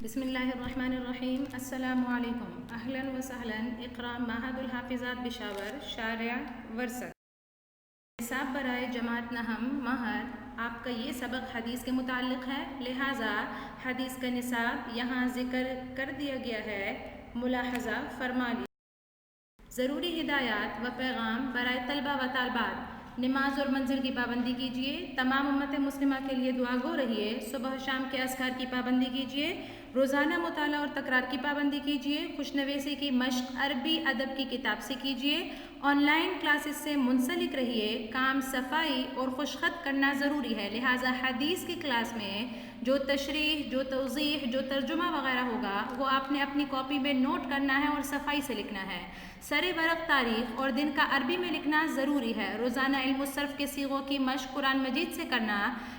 بسم اللہ الرحمن الرحیم. السلام علیکم. اہلا وسہلا. اقرا معہد الحافظات بشاور شارع ورثہ. نصاب برائے جماعت نہم مہر. آپ کا یہ سبق حدیث کے متعلق ہے، لہٰذا حدیث کا نصاب یہاں ذکر کر دیا گیا ہے. ملاحظہ فرما لیجیے. ضروری ہدایات و پیغام برائے طلبہ و طالبات. نماز اور منزل کی پابندی کیجیے. تمام امت مسلمہ کے لیے دعا گو رہیے. صبح شام کے اذکار کی پابندی کیجیے. روزانہ مطالعہ اور تکرار کی پابندی کیجیے. خوشنویسی کی مشق عربی ادب کی کتاب سے کیجیے. آن لائن کلاسز سے منسلک رہیے. کام صفائی اور خوشخط کرنا ضروری ہے، لہٰذا حدیث کی کلاس میں جو تشریح، جو توضیح، جو ترجمہ وغیرہ ہوگا وہ آپ نے اپنی کاپی میں نوٹ کرنا ہے اور صفائی سے لکھنا ہے. سر ورق تاریخ اور دن کا عربی میں لکھنا ضروری ہے. روزانہ علم الصرف کے صیغوں کی مشق قرآن مجید سے کرنا.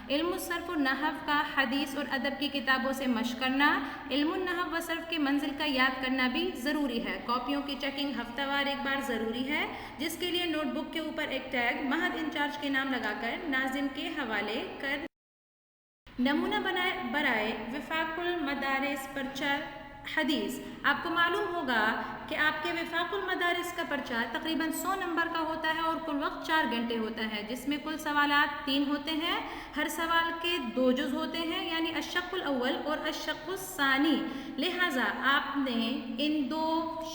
علم الصرف و نحو کا حدیث اور ادب کی کتابوں سے مشق کرنا. علم النحو و صرف کے منزل کا یاد کرنا بھی ضروری ہے. کاپیوں کی چیکنگ ہفتہ وار ایک بار ضروری ہے، جس کے لیے نوٹ بک کے اوپر ایک ٹیگ مہد انچارج کے نام لگا کر ناظم کے حوالے کر. نمونہ برائے وفاق المدارس پرچہ حدیث. آپ کو معلوم ہوگا کہ آپ کے وفاق المدارس کا پرچہ تقریباً 100 نمبر کا ہوتا ہے اور کل وقت 4 گھنٹے ہوتا ہے، جس میں کل سوالات 3 ہوتے ہیں. ہر سوال کے 2 جز ہوتے ہیں، یعنی الشق الاول اور الشق الثانی. لہٰذا آپ نے ان 2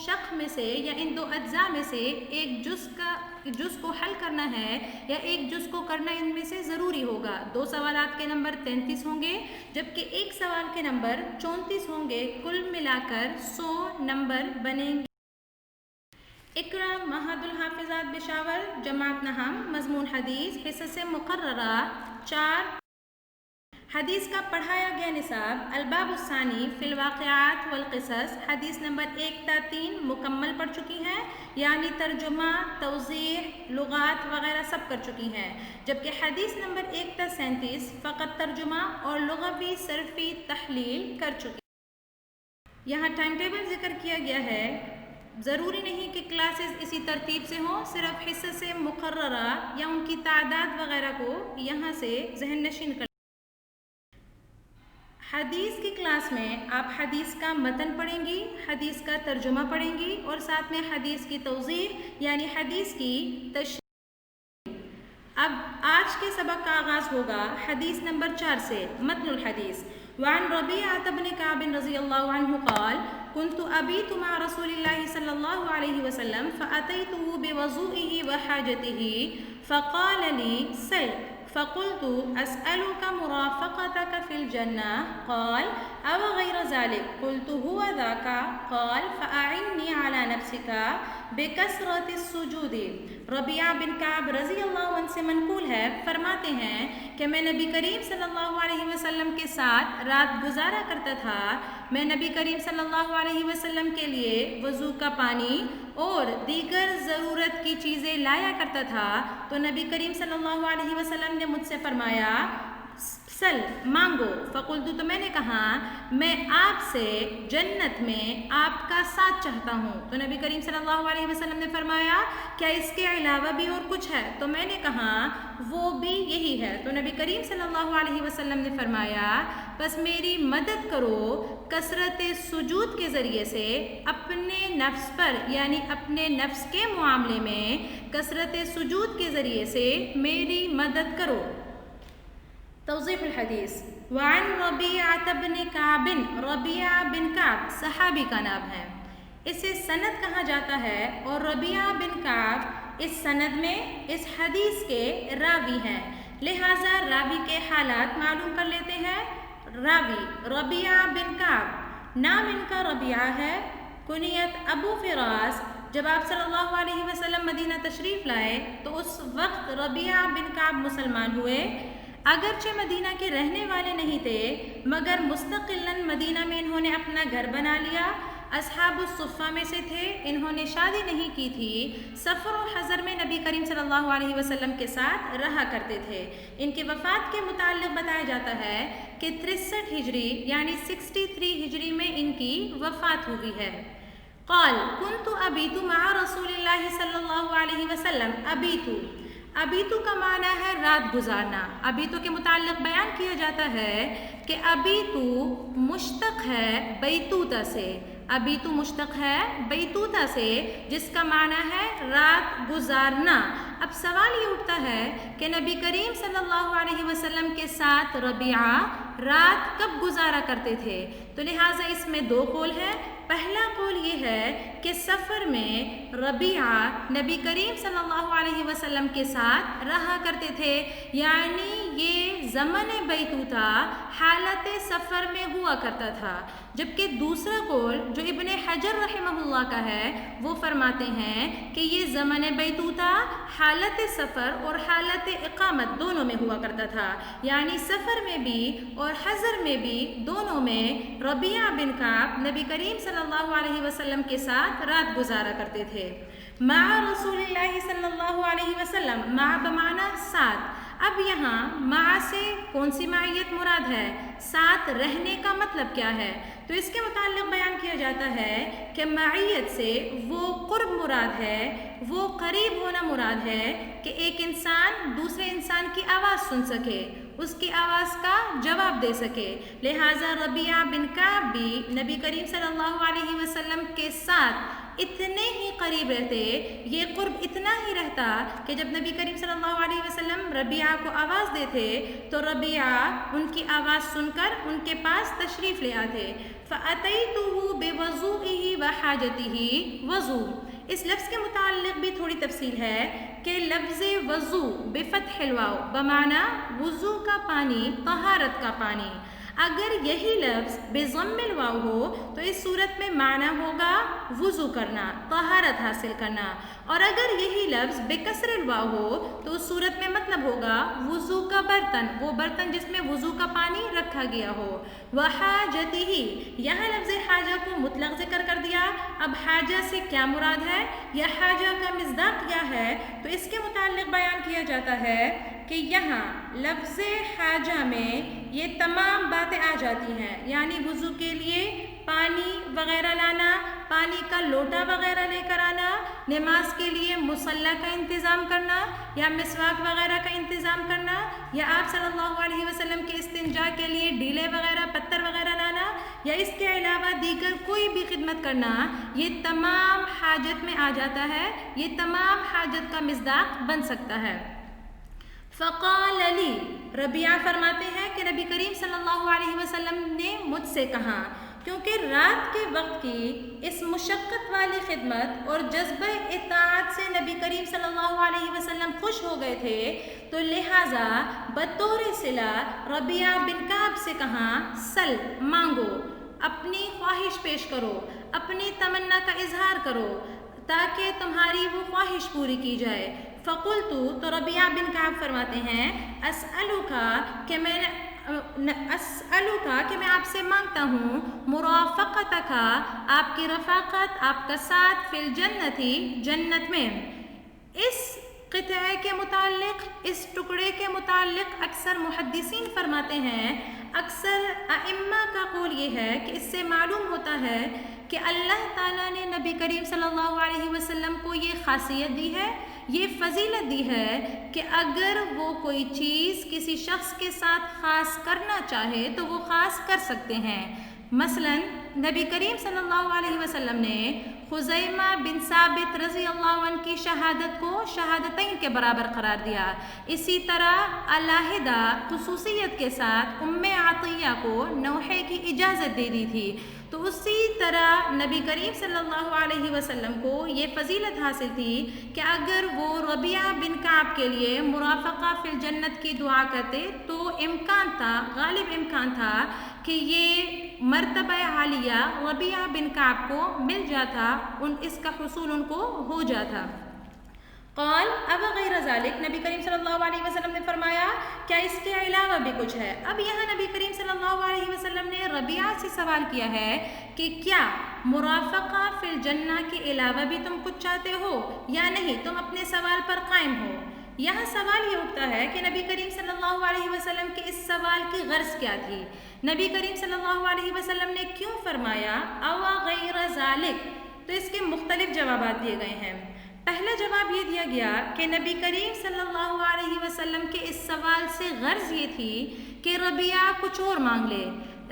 شق میں سے یا ان 2 اجزاء میں سے ایک جز کو حل کرنا ہے یا ایک جز کو کرنا ان میں سے ضروری ہوگا. 2 سوالات کے نمبر 33 ہوں گے جبکہ ایک سوال کے نمبر 34 ہوں گے. کل ملا کر 100 نمبر بنیں گے. اقرا معہد الحافظات بشاور جماعت نہم. مضمون حدیث. حصص مقررہ 4. حدیث کا پڑھایا گیا نصاب الباب الثانی فی الواقعات والقصص. حدیث نمبر 1 تا 3 مکمل پڑھ چکی ہیں، یعنی ترجمہ، توضیح، لغات وغیرہ سب کر چکی ہیں، جبکہ حدیث نمبر 1 تا 37 فقط ترجمہ اور لغوی صرفی تحلیل کر چکی. یہاں ٹائم ٹیبل ذکر کیا گیا ہے. ضروری نہیں کہ کلاسز اسی ترتیب سے ہوں، صرف حصے سے مقررہ یا ان کی تعداد وغیرہ کو یہاں سے ذہن نشین کر. حدیث کی کلاس میں آپ حدیث کا متن پڑھیں گی، حدیث کا ترجمہ پڑھیں گی اور ساتھ میں حدیث کی توضیح یعنی حدیث کی تشریح. اب آج کے سبق کا آغاز ہوگا حدیث نمبر 4 سے. متن الحدیث. وعن ربيعة بن كعب رضي الله عنه قال كنت أبيت مع رسول الله صلى الله عليه وسلم فأتيته بوضوئه وحاجته فقال لي سل، فقلت أسألك مرافقتك في الجنة؟ قال أو غير ذلك؟ قلت هو ذاك. قال فأعني على نفسك بكثرة السجود. ربیعہ بن کعب رضی اللہ عنہ سے منقول ہے، فرماتے ہیں کہ میں نبی کریم صلی اللہ علیہ وسلم کے ساتھ رات گزارا کرتا تھا. میں نبی کریم صلی اللہ علیہ وسلم کے لیے وضو کا پانی اور دیگر ضرورت کی چیزیں لایا کرتا تھا، تو نبی کریم صلی اللہ علیہ وسلم نے مجھ سے فرمایا سل، مانگو. فقلت، تو میں نے کہا میں آپ سے جنت میں آپ کا ساتھ چاہتا ہوں. تو نبی کریم صلی اللہ علیہ وسلم نے فرمایا کیا اس کے علاوہ بھی اور کچھ ہے؟ تو میں نے کہا وہ بھی یہی ہے. تو نبی کریم صلی اللہ علیہ وسلم نے فرمایا بس میری مدد کرو کثرت سجود کے ذریعے سے اپنے نفس پر، یعنی اپنے نفس کے معاملے میں کثرت سجود کے ذریعے سے میری مدد کرو. توضیح الحدیث. وعن ربیعہ بن کعب. ربیعہ بن کعب صحابی کا نام ہے، اسے سند کہا جاتا ہے اور ربیعہ بن کعب اس سند میں اس حدیث کے راوی ہیں، لہٰذا راوی کے حالات معلوم کر لیتے ہیں. راوی ربیعہ بن کعب، نام ان کا ربیعہ ہے، کنیت ابو فراس. جب آپ صلی اللہ علیہ وسلم مدینہ تشریف لائے تو اس وقت ربیعہ بن کعب مسلمان ہوئے. اگرچہ مدینہ کے رہنے والے نہیں تھے مگر مستقلاً مدینہ میں انہوں نے اپنا گھر بنا لیا. اصحاب الصفہ میں سے تھے، انہوں نے شادی نہیں کی تھی. سفر و حضر میں نبی کریم صلی اللہ علیہ وسلم کے ساتھ رہا کرتے تھے. ان کی وفات کے متعلق بتایا جاتا ہے کہ 63 ہجری یعنی 63 ہجری میں ان کی وفات ہوئی ہے. قال كنت أبيت مع رسول الله صلی اللہ علیہ وسلم. ابیت ابیتو کا معنی ہے رات گزارنا. ابیتو کے متعلق بیان کیا جاتا ہے کہ ابیتو مشتق ہے بیتوتا سے. ابیتو مشتق ہے بیتوتا سے جس کا معنی ہے رات گزارنا. اب سوال یہ اٹھتا ہے کہ نبی کریم صلی اللہ علیہ وسلم کے ساتھ ربیعہ رات کب گزارا کرتے تھے؟ تو لہٰذا اس میں دو قول ہیں. پہلا قول یہ ہے کہ سفر میں ربیعہ نبی کریم صلی اللہ علیہ وسلم کے ساتھ رہا کرتے تھے، یعنی یہ زمن بیتوتا حالت سفر میں ہوا کرتا تھا. جبکہ دوسرا قول جو ابن حجر رحمہ اللہ کا ہے وہ فرماتے ہیں کہ یہ زمن بیتوتا حالت سفر اور حالت اقامت دونوں میں ہوا کرتا تھا، یعنی سفر میں بھی اور حضر میں بھی دونوں میں ربیعہ بن کعب نبی کریم صلی اللہ علیہ وسلم کے ساتھ رات گزارا کرتے تھے. مع رسول اللہ صلی اللہ علیہ وسلم، مع بمعنی ساتھ. اب یہاں مع سے کون سی معیت مراد ہے؟ ساتھ رہنے کا مطلب کیا ہے؟ تو اس کے متعلق بیان کیا جاتا ہے کہ معیت سے وہ قرب مراد ہے، وہ قریب ہونا مراد ہے کہ ایک انسان دوسرے انسان کی آواز سن سکے، اس کی آواز کا جواب دے سکے. لہٰذا ربیعہ بن کعب بھی نبی کریم صلی اللہ علیہ وسلم کے ساتھ اتنے ہی قریب رہتے، یہ قرب اتنا ہی رہتا کہ جب نبی کریم صلی اللہ علیہ وسلم ربیعہ کو آواز دیتے تو ربیعہ ان کی آواز سن کر ان کے پاس تشریف لے آتے. فَأَتَيْتُهُ بِوَضُوئِهِ وَحَاجَتِهِ. وضو اس لفظ کے متعلق بھی تھوڑی تفصیل ہے کہ لفظ وضو بفتح الواو بمعنی وضو کا پانی، طہارت کا پانی. اگر یہی لفظ بضم الواو ہو تو اس صورت میں معنی ہوگا وضو کرنا، طہارت حاصل کرنا. اور اگر یہی لفظ بکسر الواو ہو تو اس صورت میں مطلب ہوگا وضو کا برتن، وہ برتن جس میں وضو کا پانی رکھا گیا ہو. وحاجتہ، یہاں لفظ حاجہ کو مطلق ذکر کر دیا. اب حاجہ سے کیا مراد ہے یا حاجہ کا مصداق کیا ہے؟ تو اس کے متعلق بیان کیا جاتا ہے کہ یہاں لفظ حاجہ میں یہ تمام باتیں آ جاتی ہیں، یعنی وضو کے لیے پانی وغیرہ لانا، پانی کا لوٹا وغیرہ لے کر آنا، نماز کے لیے مصلی کا انتظام کرنا یا مسواک وغیرہ کا انتظام کرنا، یا آپ صلی اللہ علیہ وسلم کے استنجا کے لیے ڈیلے وغیرہ پتھر وغیرہ لانا، یا اس کے علاوہ دیگر کوئی بھی خدمت کرنا، یہ تمام حاجت میں آ جاتا ہے، یہ تمام حاجت کا مصداق بن سکتا ہے. فقال علی، ربیعہ فرماتے ہیں کہ نبی کریم صلی اللہ علیہ وسلم نے مجھ سے کہا، کیونکہ رات کے وقت کی اس مشقت والی خدمت اور جذبہ اطاعت سے نبی کریم صلی اللہ علیہ وسلم خوش ہو گئے تھے، تو لہٰذا بطور صلہ ربیعہ بن کعب سے کہا، سل، مانگو، اپنی خواہش پیش کرو، اپنی تمنا کا اظہار کرو تاکہ تمہاری وہ خواہش پوری کی جائے. فقلتو، تو ربیعہ بن کعب فرماتے ہیں، اسألوکا کہ میں آپ سے مانگتا ہوں، مرافقتک، آپ کی رفاقت، آپ کا ساتھ، فی الجنتی، جنت میں. اس قطعے کے متعلق، اس ٹکڑے کے متعلق اکثر محدثین فرماتے ہیں، اکثر ائمہ کا قول یہ ہے کہ اس سے معلوم ہوتا ہے کہ اللہ تعالیٰ نے نبی کریم صلی اللہ علیہ وسلم کو یہ خاصیت دی ہے، یہ فضیلت دی ہے کہ اگر وہ کوئی چیز کسی شخص کے ساتھ خاص کرنا چاہے تو وہ خاص کر سکتے ہیں. مثلا نبی کریم صلی اللہ علیہ وسلم نے خزیمہ بن ثابت رضی اللہ عنہ کی شہادت کو شہادتین کے برابر قرار دیا. اسی طرح علیحدہ خصوصیت کے ساتھ ام عطیہ کو نوحے کی اجازت دے دی تھی. تو اسی طرح نبی کریم صلی اللہ علیہ وسلم کو یہ فضیلت حاصل تھی کہ اگر وہ ربیعہ بن کعب کے لیے مرافقہ فی الجنت کی دعا کرتے تو امکان تھا، غالب امکان تھا کہ یہ مرتبہ عالیہ ربیعہ بن کعب کو مل جاتا، اس کا حصول ان کو ہو جاتا. قال اب غیر ذالک، نبی کریم صلی اللہ علیہ وسلم نے فرمایا کیا اس کے علاوہ بھی کچھ ہے؟ اب یہاں نبی کریم صلی اللہ علیہ وسلم نے ربیعہ سے سوال کیا ہے کہ کیا مرافقہ فی الجنہ کے علاوہ بھی تم کچھ چاہتے ہو یا نہیں، تم اپنے سوال پر قائم ہو. یہاں سوال یہ اٹھتا ہے کہ نبی کریم صلی اللہ علیہ وسلم کے اس سوال کی غرض کیا تھی؟ نبی کریم صلی اللہ علیہ وسلم نے کیوں فرمایا او غیر ذالک؟ تو اس کے مختلف جوابات دیے گئے ہیں. پہلا جواب یہ دیا گیا کہ نبی کریم صلی اللہ علیہ وسلم کے اس سوال سے غرض یہ تھی کہ ربیعہ کچھ اور مانگ لے،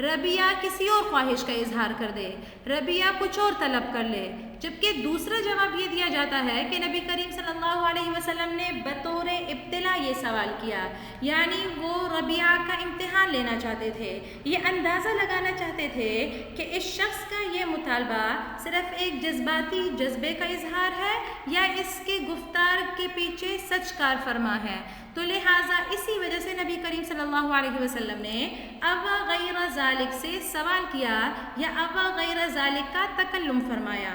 ربیعہ کسی اور خواہش کا اظہار کر دے، ربیعہ کچھ اور طلب کر لے، جبکہ دوسرا جواب یہ دیا جاتا ہے کہ نبی کریم صلی اللہ علیہ وسلم نے بطور ابتلا یہ سوال کیا، یعنی وہ ربیعہ کا امتحان لینا چاہتے تھے، یہ اندازہ لگانا چاہتے تھے کہ اس شخص کا یہ مطالبہ صرف ایک جذباتی جذبے کا اظہار ہے یا اس کے گفتار کے پیچھے سچ کار فرما ہے۔ تو لہٰذا اسی وجہ سے نبی کریم صلی اللہ علیہ وسلم نے اوا غیر ذالک سے سوال کیا یا اوا غیر ذالک کا تکلم فرمایا۔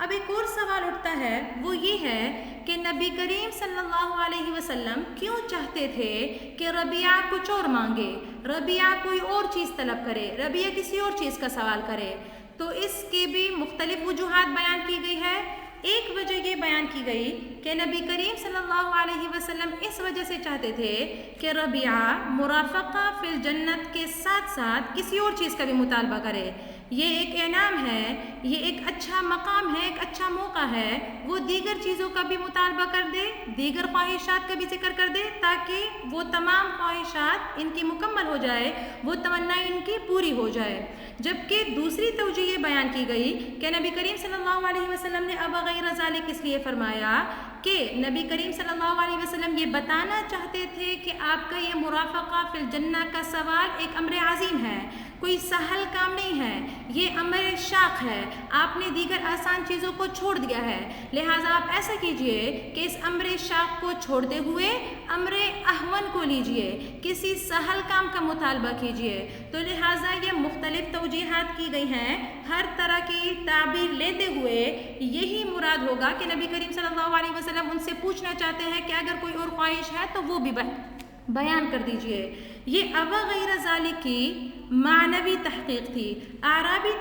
اب ایک اور سوال اٹھتا ہے، وہ یہ ہے کہ نبی کریم صلی اللہ علیہ وسلم کیوں چاہتے تھے کہ ربیعہ کچھ اور مانگے، ربیعہ کوئی اور چیز طلب کرے، ربیعہ کسی اور چیز کا سوال کرے؟ تو اس کی بھی مختلف وجوہات بیان کی گئی ہے۔ ایک وجہ یہ بیان کی گئی کہ نبی کریم صلی اللہ علیہ وسلم اس وجہ سے چاہتے تھے کہ ربیعہ مرافقہ فی الجنت کے ساتھ ساتھ کسی اور چیز کا بھی مطالبہ کرے۔ یہ ایک انعام ہے، یہ ایک اچھا مقام ہے، ایک اچھا موقع ہے، وہ دیگر چیزوں کا بھی مطالبہ کر دے، دیگر خواہشات کا بھی ذکر کر دے تاکہ وہ تمام خواہشات ان کی مکمل ہو جائے، وہ تمنا ان کی پوری ہو جائے۔ جبکہ دوسری توجہ یہ بیان کی گئی کہ نبی کریم صلی اللہ علیہ وسلم نے ابا غیر ذالک اس لیے فرمایا کہ نبی کریم صلی اللہ علیہ وسلم یہ بتانا چاہتے تھے کہ آپ کا یہ مرافقہ فی الجنہ کا سوال ایک امر عظیم ہے، کوئی سہل کام نہیں ہے، یہ امر شاق ہے، آپ نے دیگر آسان چیزوں کو چھوڑ دیا ہے، لہٰذا آپ ایسا کیجئے کہ اس امر شاق کو چھوڑتے ہوئے امر اہون کو لیجئے، کسی سہل کام کا مطالبہ کیجئے۔ تو لہٰذا یہ مختلف توجیحات کی گئی ہیں، ہر طرح کی تعبیر لیتے ہوئے یہی مراد ہوگا کہ نبی کریم صلی اللہ علیہ وسلم ان سے پوچھنا چاہتے ہیں کہ اگر کوئی اور خواہش ہے تو وہ بھی بیان کر دیجئے۔ یہ ابا غیر ذالک کی معنوی تحقیق تھی، اعرابی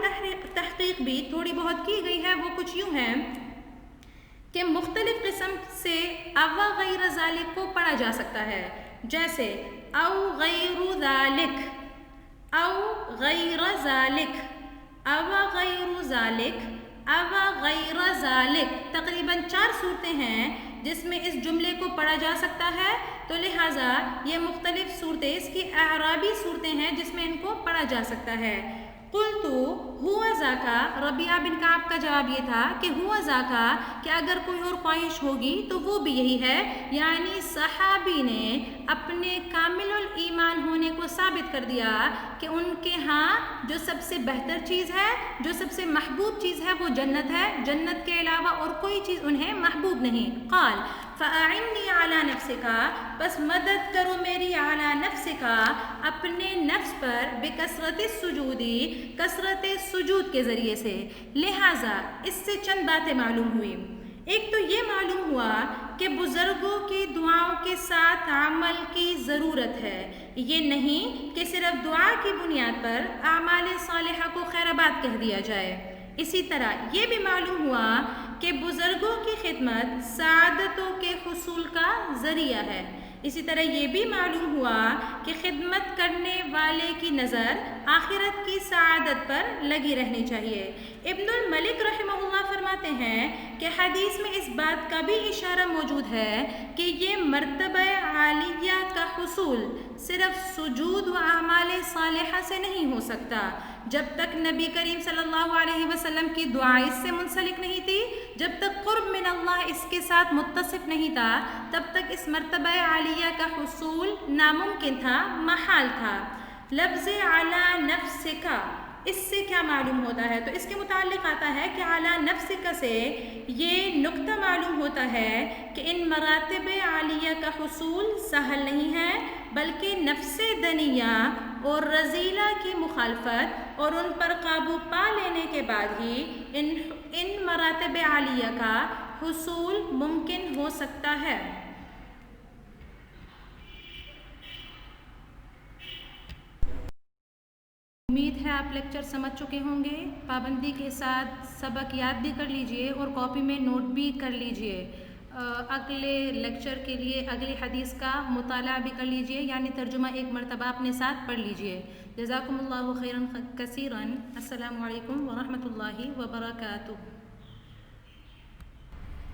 تحقیق بھی تھوڑی بہت کی گئی ہے، وہ کچھ یوں ہے کہ مختلف قسم سے ابا غیر ذالک کو پڑھا جا سکتا ہے، جیسے او غیر ذالک، او غیر ذالک، ابا غیر ذالک، ابا غیر ذالک، تقریباً 4 صورتیں ہیں جس میں اس جملے کو پڑھا جا سکتا ہے، تو لہٰذا یہ مختلف صورتیں اس کی اعرابی صورتیں ہیں جس میں ان کو پڑھا جا سکتا ہے۔ قلت ہوا ذاکا، ربیعہ بن کعب کا جواب یہ تھا کہ ہوا ذاکا، کہ اگر کوئی اور خواہش ہوگی تو وہ بھی یہی ہے، یعنی صحابی نے اپنے کامل الایمان ہونے کو ثابت کر دیا کہ ان کے ہاں جو سب سے بہتر چیز ہے، جو سب سے محبوب چیز ہے وہ جنت ہے، جنت کے علاوہ اور کوئی چیز انہیں محبوب نہیں۔ قال فَأَعِنِّي عَلَى نَفْسِكَ، بس مدد کرو میری عَلَى نَفْسِكَ، اپنے نفس پر، بکثرت السجود، کثرت سجود کے ذریعے سے۔ لہٰذا اس سے چند باتیں معلوم ہوئی۔ ایک تو یہ معلوم ہوا کہ بزرگوں کی دعاؤں کے ساتھ عمل کی ضرورت ہے، یہ نہیں کہ صرف دعا کی بنیاد پر اعمال صالحہ کو خیر آباد کہہ دیا جائے۔ اسی طرح یہ بھی معلوم ہوا کہ بزرگوں کی خدمت سعادتوں کے حصول کا ذریعہ ہے۔ اسی طرح یہ بھی معلوم ہوا کہ خدمت کرنے والے کی نظر آخرت کی سعادت پر لگی رہنی چاہیے۔ ابن الملک رحمہ اللہ فرماتے ہیں کہ حدیث میں اس بات کا بھی اشارہ موجود ہے کہ یہ مرتبہ عالیہ کا حصول صرف سجود و اعمال صالحہ سے نہیں ہو سکتا، جب تک نبی کریم صلی اللہ علیہ وسلم کی دعا اس سے منسلک نہیں تھی، جب تک قرب من اللہ اس کے ساتھ متصف نہیں تھا، تب تک اس مرتبہ عالیہ کا حصول ناممکن تھا، محال تھا۔ لفظ علی نفسک، اس سے کیا معلوم ہوتا ہے؟ تو اس کے متعلق آتا ہے کہ علی نفسک سے یہ نقطہ معلوم ہوتا ہے کہ ان مراتب عالیہ کا حصول سہل نہیں ہے، بلکہ نفس دنیہ اور رذیلہ کی مخالفت اور ان پر قابو پا لینے کے بعد ہی ان مراتب عالیہ کا حصول ممکن ہو سکتا ہے۔ امید ہے آپ لیکچر سمجھ چکے ہوں گے، پابندی کے ساتھ سبق یاد بھی کر لیجئے اور کاپی میں نوٹ بھی کر لیجئے۔ اگلے لیکچر کے لیے اگلی حدیث کا مطالعہ بھی کر لیجئے، یعنی ترجمہ ایک مرتبہ اپنے ساتھ پڑھ لیجئے۔ جزاکم اللہ خیرا کثیرا۔ السلام علیکم ورحمۃ اللہ وبرکاتہ۔